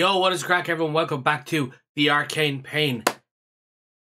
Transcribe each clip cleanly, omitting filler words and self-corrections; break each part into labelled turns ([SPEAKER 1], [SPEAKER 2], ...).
[SPEAKER 1] Yo, what is crack, everyone? Welcome back to the Arcane Pain.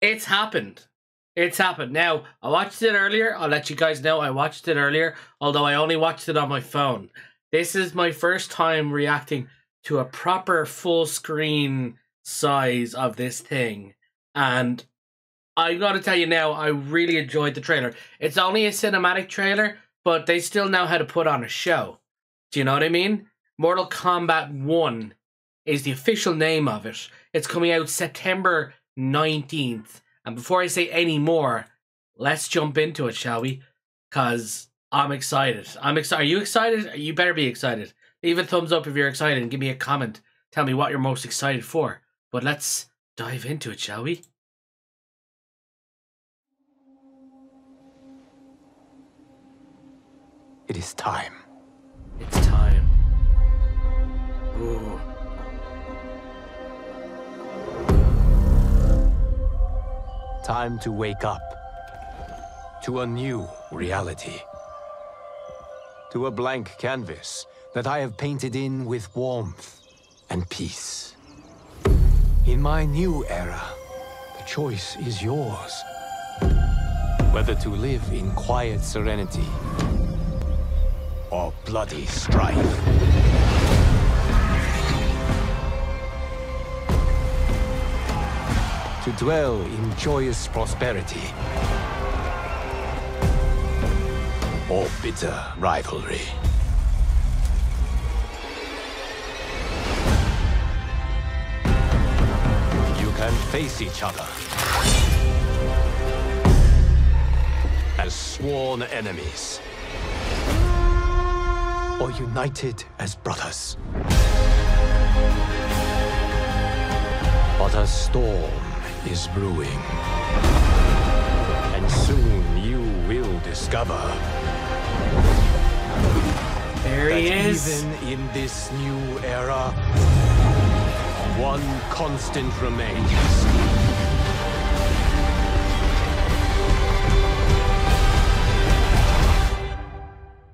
[SPEAKER 1] It's happened. It's happened. Now, I watched it earlier. I'll let you guys know I watched it earlier, although I only watched it on my phone. This is my first time reacting to a proper full screen size of this thing. And I gotta tell you now, I really enjoyed the trailer. It's only a cinematic trailer, but they still know how to put on a show. Do you know what I mean? Mortal Kombat 1 is the official name of it. It's coming out September 19th. And before I say any more, let's jump into it, shall we? Because I'm excited. Are you excited? You better be excited. Leave a thumbs up if you're excited and give me a comment. Tell me what you're most excited for. But let's dive into it, shall we?
[SPEAKER 2] It is time.
[SPEAKER 1] It's time. Ooh.
[SPEAKER 2] Time to wake up to a new reality. To a blank canvas that I have painted in with warmth and peace. In my new era, the choice is yours. Whether to live in quiet serenity or bloody strife. To dwell in joyous prosperity or bitter rivalry. You can face each other as sworn enemies or united as brothers. But a storm is brewing, and soon you will discover
[SPEAKER 1] There he is.
[SPEAKER 2] Even in this new era, one constant remains.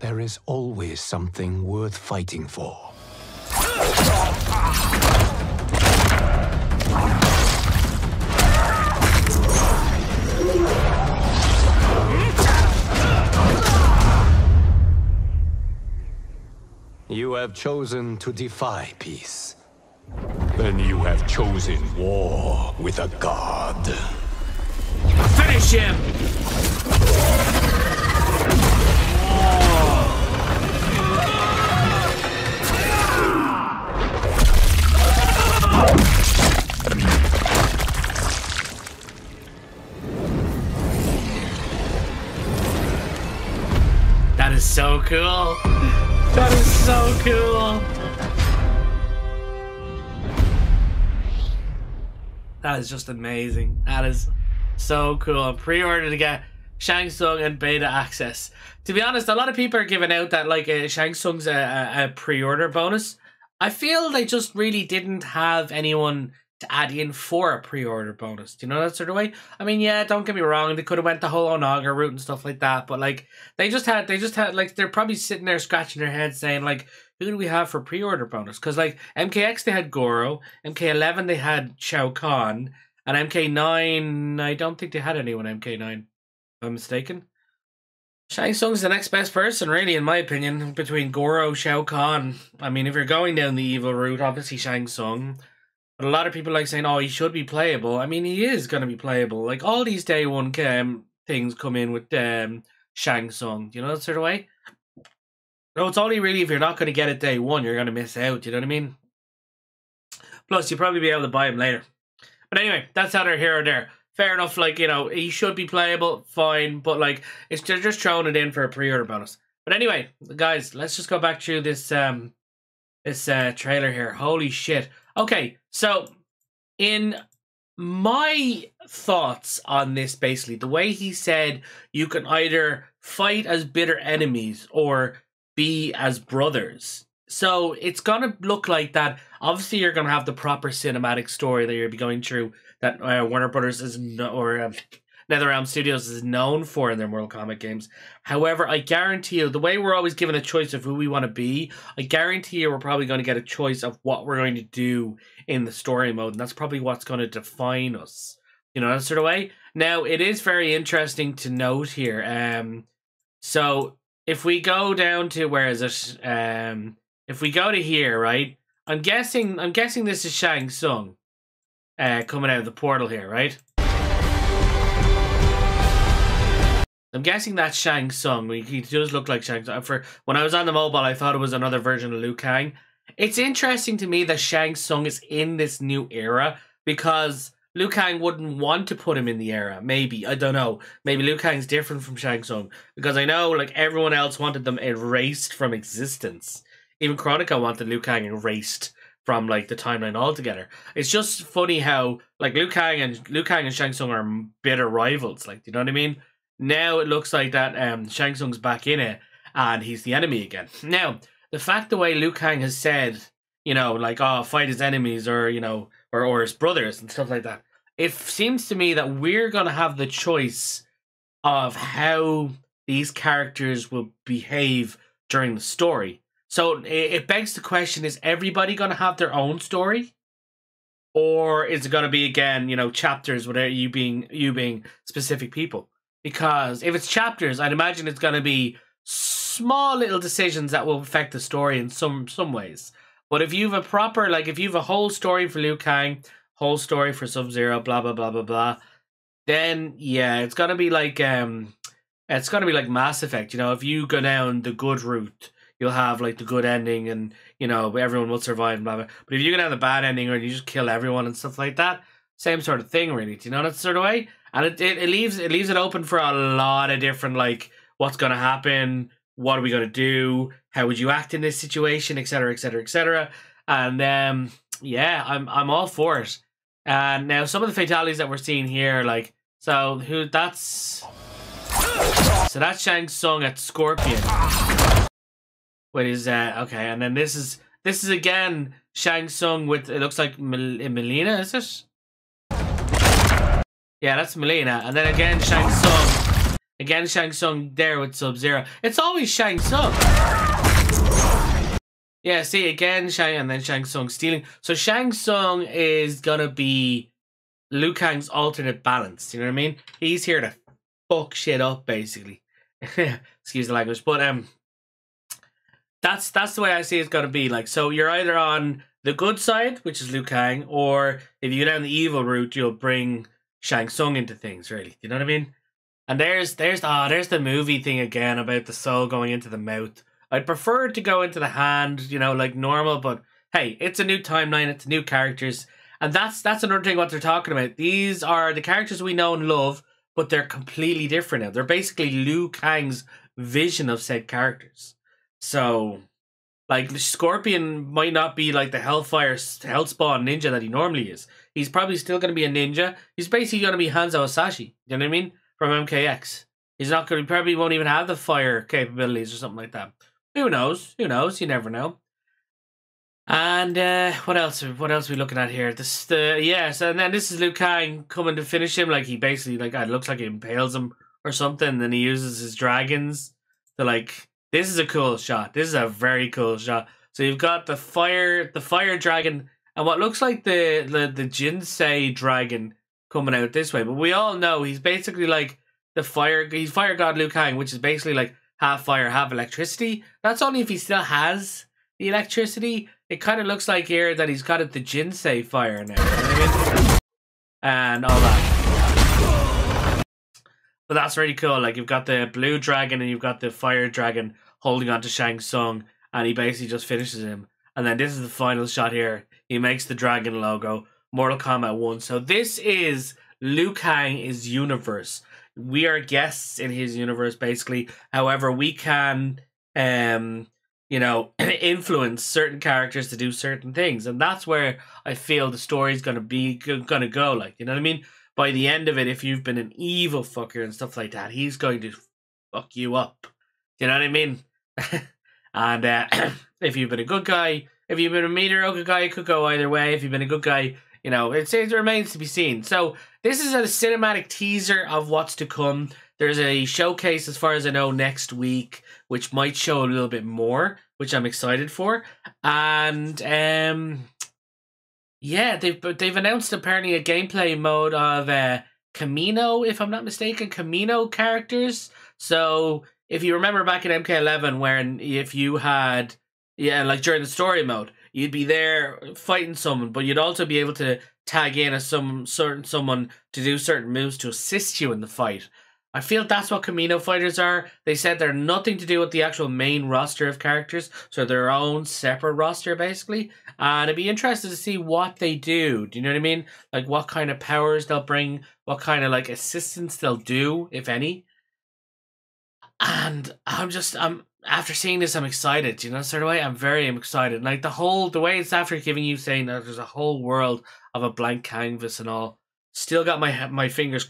[SPEAKER 2] There is always something worth fighting for. You have chosen to defy peace. Then you have chosen war with a god.
[SPEAKER 1] Finish him! That is so cool. That is so cool. That is just amazing. That is so cool. I'm pre-ordered to get Shang Tsung and beta access. To be honest, a lot of people are giving out that like Shang Tsung's a pre-order bonus. I feel they just really didn't have anyone to add in for a pre-order bonus. Do you know that sort of way? I mean, yeah, don't get me wrong. They could have went the whole Onaga route and stuff like that. But like, they just had like, they're probably sitting there scratching their heads saying like, who do we have for pre-order bonus? Because like MKX, they had Goro. MK11, they had Shao Kahn. And MK9, I don't think they had anyone MK9. If I'm mistaken. Shang Tsung's the next best person, really, in my opinion, between Goro, Shao Kahn. I mean, if you're going down the evil route, obviously Shang Tsung. But a lot of people like saying, oh, he should be playable. I mean, he is going to be playable. Like, all these day one things come in with Shang Tsung. Do you know that sort of way? No, it's only really if you're not going to get it day one, you're going to miss out. You know what I mean? Plus, you'll probably be able to buy him later. But anyway, that's either here or there. Fair enough, like, you know, he should be playable, fine. But, like, they're just throwing it in for a pre-order bonus. But anyway, guys, let's just go back through this trailer here. Holy shit. Okay, so in my thoughts on this, basically, the way he said you can either fight as bitter enemies or be as brothers. So it's going to look like that. Obviously, you're going to have the proper cinematic story that you'll be going through that Warner Brothers is NetherRealm Studios is known for in their Mortal Kombat games. However, I guarantee you, the way we're always given a choice of who we want to be, I guarantee you we're probably going to get a choice of what we're going to do in the story mode, and that's probably what's going to define us. You know, that sort of way. Now, it is very interesting to note here. So if we go down to, where is it? If we go to here, right? I'm guessing this is Shang Tsung coming out of the portal here, right? I'm guessing that's Shang Tsung. He does look like Shang Tsung. When I was on the mobile, I thought it was another version of Liu Kang. It's interesting to me that Shang Tsung is in this new era because Liu Kang wouldn't want to put him in the era. Maybe. I don't know. Maybe Liu Kang's different from Shang Tsung. Because I know, like, everyone else wanted them erased from existence. Even Chronica wanted Liu Kang erased from, like, the timeline altogether. It's just funny how, like, Liu Kang and Shang Tsung are bitter rivals. Like, do you know what I mean? Now it looks like that Shang Tsung's back in it and he's the enemy again. Now, the fact the way Liu Kang has said, you know, like, oh, fight his enemies or, you know, or his brothers and stuff like that. It seems to me that we're going to have the choice of how these characters will behave during the story. So it begs the question, is everybody going to have their own story? Or is it going to be, again, you know, chapters with you being specific people? Because if it's chapters, I'd imagine it's going to be small little decisions that will affect the story in some ways. But if you have a proper, like, if you have a whole story for Liu Kang, whole story for Sub-Zero, blah, blah, blah, blah, blah, then, yeah, it's going to be like, Mass Effect. You know, if you go down the good route, you'll have, like, the good ending and, you know, everyone will survive and blah, blah. But if you go down the bad ending or you just kill everyone and stuff like that, same sort of thing, really. Do you know that sort of way? And it leaves it open for a lot of different, like, what's going to happen, what are we going to do, how would you act in this situation, etc., etc., etc. And yeah, I'm all for it. And now some of the fatalities that we're seeing here, like, so that's Shang Tsung at Scorpion. What is okay? And then this is again Shang Tsung with, it looks like Melina, is it? Yeah, that's Melina. And then again Shang Tsung. Again Shang Tsung there with Sub-Zero. It's always Shang Tsung. Yeah, see, again Shang, and then Shang Tsung stealing. So Shang Tsung is gonna be Liu Kang's alternate balance. You know what I mean? He's here to fuck shit up, basically. Excuse the language, but that's the way I see it's gonna be. Like, so you're either on the good side, which is Liu Kang, or if you go down the evil route, you'll bring Shang Tsung into things, really. You know what I mean? And there's the movie thing again about the soul going into the mouth. I'd prefer it to go into the hand, you know, like normal, but hey, it's a new timeline, it's new characters. And that's another thing what they're talking about. These are the characters we know and love, but they're completely different now. They're basically Liu Kang's vision of said characters. So, like, Scorpion might not be like the Hellspawn ninja that he normally is. He's probably still going to be a ninja. He's basically going to be Hanzo Hasashi. You know what I mean? From MKX. He's not going to, probably won't even have the fire capabilities or something like that. Who knows? Who knows? You never know. And what else? What else are we looking at here? So and then this is Liu Kang coming to finish him. Like, he basically, like, it looks like he impales him or something. And then he uses his dragons to, like, this is a cool shot. This is a very cool shot. So you've got the fire dragon and what looks like the Jinsei dragon coming out this way. But we all know he's basically like he's fire god Liu Kang, which is basically like half fire, half electricity. That's only if he still has the electricity. It kind of looks like here that he's got it the Jinsei fire now. You know what I mean? And all that. But that's really cool. Like, you've got the blue dragon and you've got the fire dragon holding on to Shang Tsung, and he basically just finishes him. And then this is the final shot here. He makes the dragon logo. Mortal Kombat 1. So this is Liu Kang's universe. We are guests in his universe, basically. However, we can, influence certain characters to do certain things. And that's where I feel the story's going to go. Like, you know what I mean? By the end of it, if you've been an evil fucker and stuff like that, he's going to fuck you up. You know what I mean? And if you've been a good guy, if you've been a mediocre guy, it could go either way. If you've been a good guy, you know, it remains to be seen. So this is a cinematic teaser of what's to come. There's a showcase, as far as I know, next week, which might show a little bit more, which I'm excited for. And yeah, they've announced apparently a gameplay mode of Camino, if I'm not mistaken, Camino characters. So if you remember back in MK11, when if you had, yeah, like during the story mode, you'd be there fighting someone, but you'd also be able to tag in as someone to do certain moves to assist you in the fight. I feel that's what Camino fighters are. They said they're nothing to do with the actual main roster of characters, so their own separate roster, basically. And I'd be interested to see what they do. Do you know what I mean? Like what kind of powers they'll bring, what kind of like assistance they'll do, if any. And I'm after seeing this, I'm excited. You know, sort of way. I'm very excited. Like the way it's after giving you saying that there's a whole world of a blank canvas and all. Still got my fingers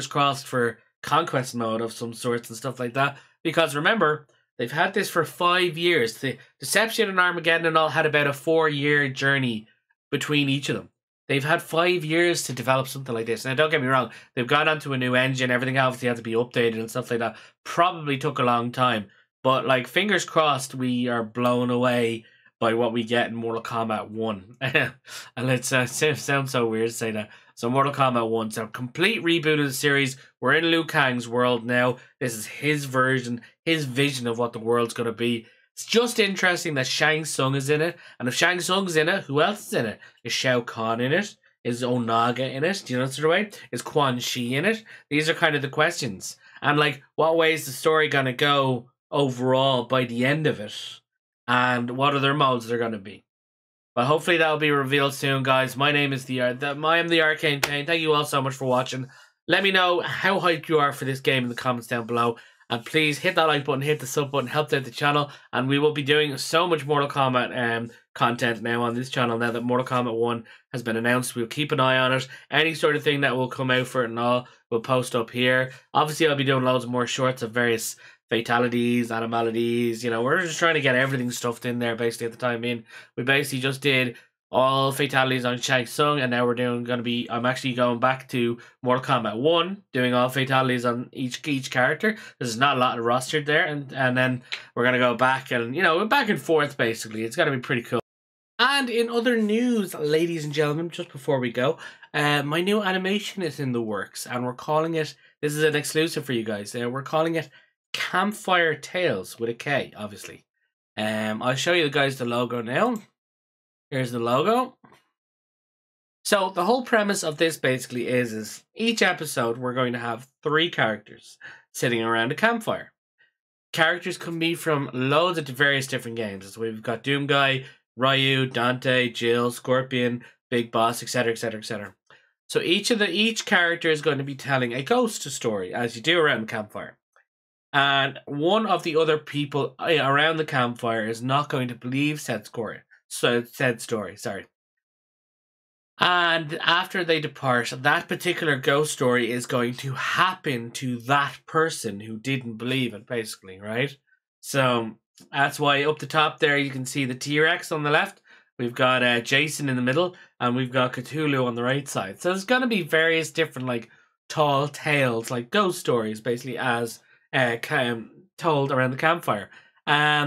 [SPEAKER 1] crossed for conquest mode of some sorts and stuff like that. Because remember, they've had this for 5 years. The Deception and Armageddon and all had about a 4-year journey between each of them. They've had 5 years to develop something like this. Now, don't get me wrong, they've gone onto a new engine. Everything obviously had to be updated and stuff like that. Probably took a long time. But, like, fingers crossed, we are blown away by what we get in Mortal Kombat 1. And it sounds so weird to say that. So Mortal Kombat 1, so complete reboot of the series. We're in Liu Kang's world now. This is his version, his vision of what the world's going to be. It's just interesting that Shang Tsung is in it. And if Shang Tsung's in it, who else is in it? Is Shao Kahn in it? Is Onaga in it? Do you know what way? Is Quan Chi in it? These are kind of the questions. And like, what way is the story going to go overall by the end of it? And what other modes they're going to be? But hopefully that'll be revealed soon, guys. My name is I am the Arcane Pain. Thank you all so much for watching. Let me know how hyped you are for this game in the comments down below. And please hit that like button, hit the sub button, helps out the channel. And we will be doing so much Mortal Kombat content now on this channel now that Mortal Kombat 1 has been announced. We'll keep an eye on it. Any sort of thing that will come out for it and all, we'll post up here. Obviously, I'll be doing loads more shorts of various fatalities, animalities, you know, we're just trying to get everything stuffed in there basically at the time being. We basically just did all fatalities on Shang Tsung, and now I'm actually going back to Mortal Kombat 1, doing all fatalities on each character. There's not a lot of roster there, and then we're gonna go back and, you know, back and forth basically. It's gonna be pretty cool. And in other news, ladies and gentlemen, just before we go, my new animation is in the works, and we're calling it, this is an exclusive for you guys, we're calling it Campfire Tales with a K, obviously. I'll show you guys the logo now. Here's the logo. So the whole premise of this basically is each episode we're going to have 3 characters sitting around a campfire. Characters can be from loads of various different games. So we've got Doomguy, Ryu, Dante, Jill, Scorpion, Big Boss, etc, etc, etc. So each character is going to be telling a ghost story, as you do around the campfire. And one of the other people around the campfire is not going to believe said story. And after they depart, that particular ghost story is going to happen to that person who didn't believe it, basically, right? So that's why up the top there you can see the T-Rex on the left. We've got Jason in the middle, and we've got Cthulhu on the right side. So there's going to be various different like tall tales, like ghost stories, basically, as told around the campfire.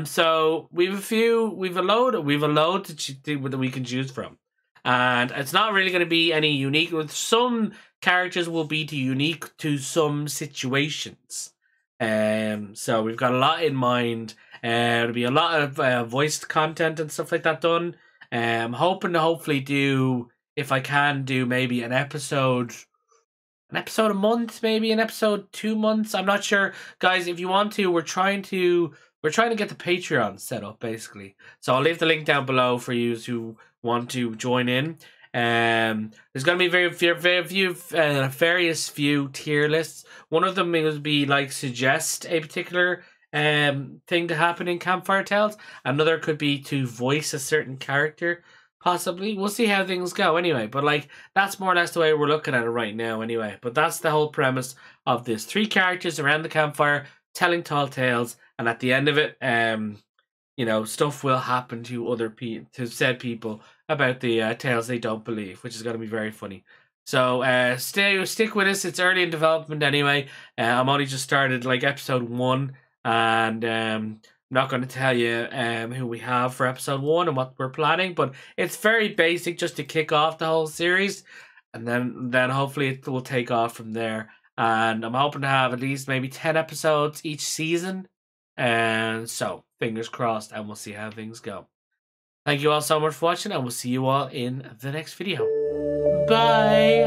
[SPEAKER 1] So we've a load that we can choose from, and it's not really going to be any unique. With some characters will be unique to some situations. So we've got a lot in mind. There'll be a lot of voiced content and stuff like that done. I'm hoping to hopefully do, if I can, do maybe an episode a month, maybe an episode 2 months. I'm not sure, guys. If you want to, we're trying to get the Patreon set up, basically. So I'll leave the link down below for you who want to join in. There's going to be various few tier lists. One of them will be like suggest a particular thing to happen in Campfire Tales. Another could be to voice a certain character. Possibly. We'll see how things go anyway. But like, that's more or less the way we're looking at it right now anyway. But that's the whole premise of this. 3 characters around the campfire telling tall tales, and at the end of it, you know, stuff will happen to said people about the tales they don't believe, which is going to be very funny. So stick with us. It's early in development anyway. I'm only just started like episode 1, and I'm not going to tell you who we have for episode 1 and what we're planning, but it's very basic just to kick off the whole series, and then hopefully it will take off from there. And I'm hoping to have at least maybe 10 episodes each season, and so fingers crossed, and we'll see how things go. Thank you all so much for watching, and we'll see you all in the next video. Bye!